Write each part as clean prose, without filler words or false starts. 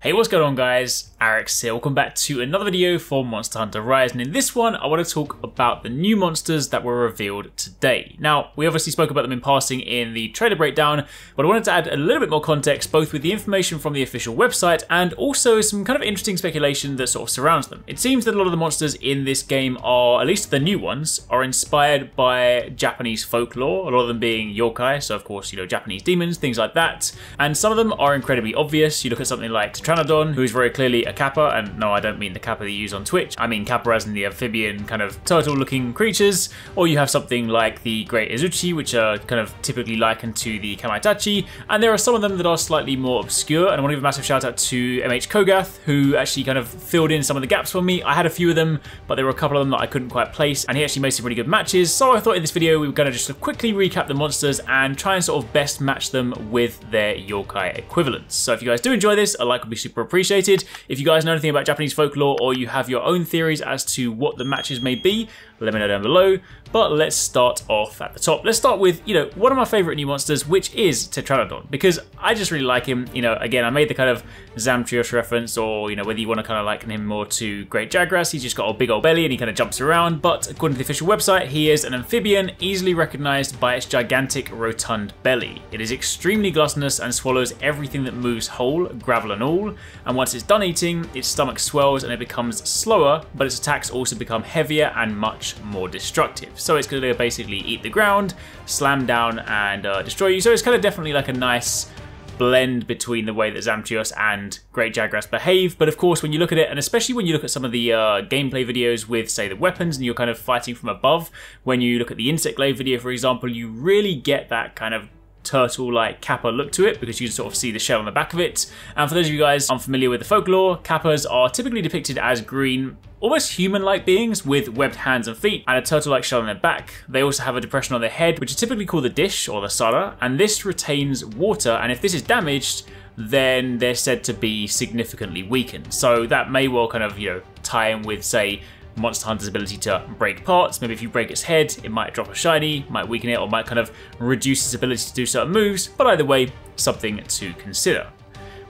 Hey, what's going on guys? Arekkz here. Welcome back to another video for Monster Hunter Rise, and in this one I want to talk about the new monsters that were revealed today. Now, we obviously spoke about them in passing in the trailer breakdown, but I wanted to add a little bit more context both with the information from the official website and also some kind of interesting speculation that sort of surrounds them. It seems that a lot of the monsters in this game are, at least the new ones, are inspired by Japanese folklore, a lot of them being yokai, so of course, you know, Japanese demons, things like that, and some of them are incredibly obvious. You look at something like Tetradhon, who's very clearly a kappa, and no, I don't mean the kappa that you use on Twitch, I mean kappa as in the amphibian kind of turtle-looking creatures, or you have something like the Great Izuchi, which are kind of typically likened to the Kamaitachi, and there are some of them that are slightly more obscure, and I want to give a massive shout out to MH Kogath, who actually kind of filled in some of the gaps for me. I had a few of them, but there were a couple of them that I couldn't quite place, and he actually made some really good matches, so I thought in this video we were going to just quickly recap the monsters and try and sort of best match them with their yokai equivalents. So if you guys do enjoy this, a like would be super appreciated. If you guys know anything about Japanese folklore or you have your own theories as to what the matches may be, let me know down below. But let's start off at the top. Let's start with, you know, one of my favorite new monsters, which is Tetradhon, because I just really like him. You know, again, I made the kind of Zamtrios reference, or, you know, whether you want to kind of liken him more to Great Jagras, he's just got a big old belly and he kind of jumps around. But according to the official website, he is an amphibian easily recognized by its gigantic rotund belly. It is extremely gluttonous and swallows everything that moves whole, gravel and all. And once it's done eating, its stomach swells and it becomes slower, but its attacks also become heavier and much more destructive. So it's going to basically eat the ground, slam down and destroy you. So it's kind of definitely like a nice blend between the way that Zamtrios and Great Jagras behave. But of course, when you look at it, and especially when you look at some of the gameplay videos with, say, the weapons and you're kind of fighting from above, when you look at the Insect Glaive video, for example, you really get that kind of turtle-like kappa look to it, because you can sort of see the shell on the back of it. And for those of you guys unfamiliar with the folklore, kappas are typically depicted as green, almost human-like beings with webbed hands and feet and a turtle-like shell on their back. They also have a depression on their head, which is typically called the dish or the sara, and this retains water, and if this is damaged, then they're said to be significantly weakened. So that may well kind of, you know, tie in with, say, Monster Hunter's ability to break parts. Maybe if you break its head, it might drop a shiny, might weaken it, or might kind of reduce its ability to do certain moves, but either way, something to consider.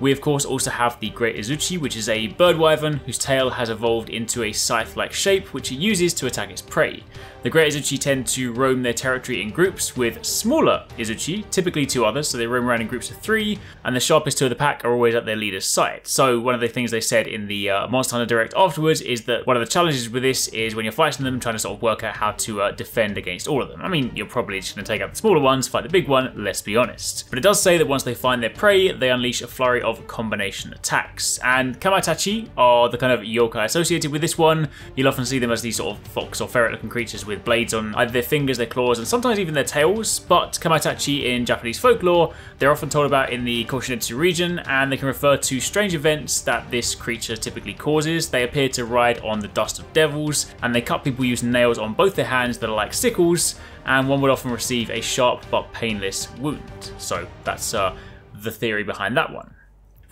We of course also have the Great Izuchi, which is a bird wyvern whose tail has evolved into a scythe-like shape, which it uses to attack its prey. The Great Izuchi tend to roam their territory in groups, with smaller Izuchi, typically two others, so they roam around in groups of 3, and the sharpest two of the pack are always at their leader's side. So one of the things they said in the Monster Hunter Direct afterwards is that one of the challenges with this is when you're fighting them, trying to sort of work out how to defend against all of them. I mean, you're probably just going to take out the smaller ones, fight the big one, let's be honest. But it does say that once they find their prey, they unleash a flurry of combination attacks. And Kamaitachi are the kind of yokai associated with this one. You'll often see them as these sort of fox or ferret looking creatures with blades on either their fingers, their claws, and sometimes even their tails. But Kamaitachi in Japanese folklore, they're often told about in the Koshinetsu region, and they can refer to strange events that this creature typically causes. They appear to ride on the dust of devils, and they cut people using nails on both their hands that are like sickles, and one would often receive a sharp but painless wound. So that's the theory behind that one.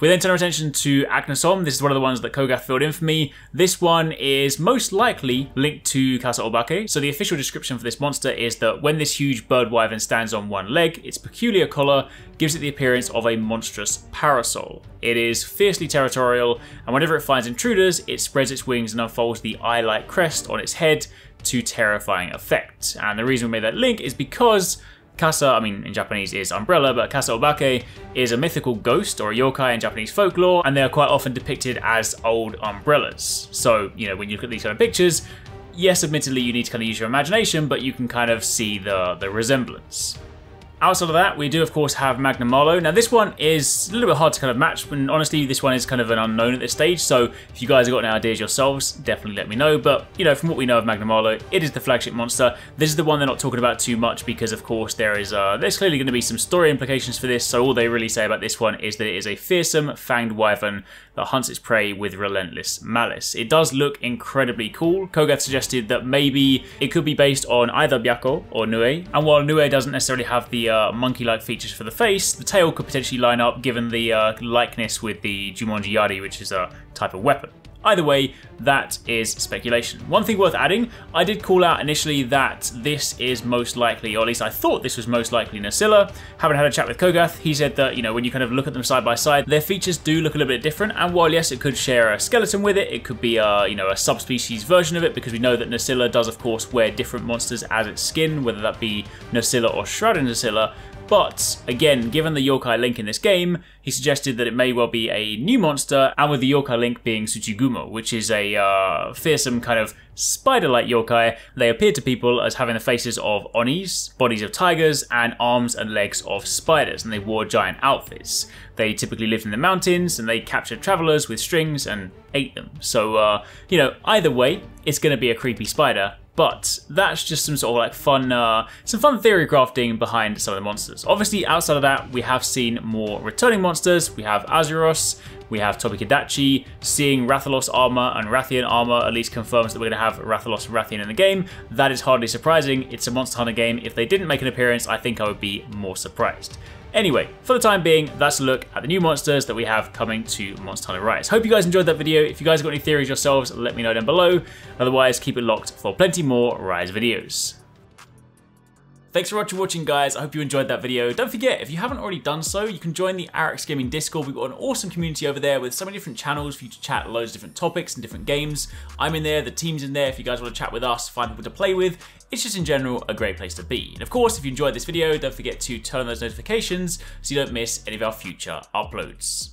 We then turn our attention to Agnesom. This is one of the ones that Kogath filled in for me. This one is most likely linked to Casa Obake. So the official description for this monster is that when this huge bird wyvern stands on one leg, its peculiar collar gives it the appearance of a monstrous parasol. It is fiercely territorial, and whenever it finds intruders, it spreads its wings and unfolds the eye-like crest on its head to terrifying effect. And the reason we made that link is because Casa, I mean in Japanese is umbrella, but Casa Obake is a mythical ghost or a yokai in Japanese folklore, and they are quite often depicted as old umbrellas. So, you know, when you look at these kind of pictures, yes, admittedly you need to kind of use your imagination, but you can kind of see the resemblance. Outside of that, we do of course have Magnamollo. Now this one is a little bit hard to kind of match, and honestly this one is kind of an unknown at this stage, so if you guys have got any ideas yourselves, definitely let me know. But, you know, from what we know of Magnamollo, it is the flagship monster. This is the one they're not talking about too much because of course there's clearly going to be some story implications for this, so all they really say about this one is that it is a fearsome fanged wyvern that hunts its prey with relentless malice. It does look incredibly cool. Kogath suggested that maybe it could be based on either Byakko or Nue, and while Nue doesn't necessarily have the monkey-like features for the face, the tail could potentially line up given the likeness with the Jumonji Yari, which is a type of weapon. Either way, that is speculation. One thing worth adding, I did call out initially that this is most likely, or at least I thought this was most likely Nasilla. Having had a chat with Kogath, he said that, you know, when you kind of look at them side by side, their features do look a little bit different, and while yes, it could share a skeleton with it, it could be a, you know, a subspecies version of it, because we know that Nasilla does of course wear different monsters as its skin, whether that be Nasilla or Shrouded Nasilla. But again, given the yokai link in this game, he suggested that it may well be a new monster, and with the yokai link being Tsuchigumo, which is a fearsome kind of spider-like yokai. They appear to people as having the faces of onis, bodies of tigers, and arms and legs of spiders, and they wore giant outfits. They typically lived in the mountains, and they captured travelers with strings and ate them. So, you know, either way, it's going to be a creepy spider. But that's just some sort of like fun, some fun theory crafting behind some of the monsters. Obviously, outside of that, we have seen more returning monsters. We have Azuros, we have Tobikadachi. Seeing Rathalos armor and Rathian armor at least confirms that we're going to have Rathalos and Rathian in the game. That is hardly surprising. It's a Monster Hunter game. If they didn't make an appearance, I think I would be more surprised. Anyway, for the time being, that's a look at the new monsters that we have coming to Monster Hunter Rise. Hope you guys enjoyed that video. If you guys have got any theories yourselves, let me know down below. Otherwise, keep it locked for plenty more Rise videos. Thanks so much for watching, guys. I hope you enjoyed that video. Don't forget, if you haven't already done so, you can join the Arekkz Gaming Discord. We've got an awesome community over there with so many different channels for you to chat loads of different topics and different games. I'm in there, the team's in there if you guys want to chat with us, find people to play with. It's just in general a great place to be. And of course, if you enjoyed this video, don't forget to turn on those notifications so you don't miss any of our future uploads.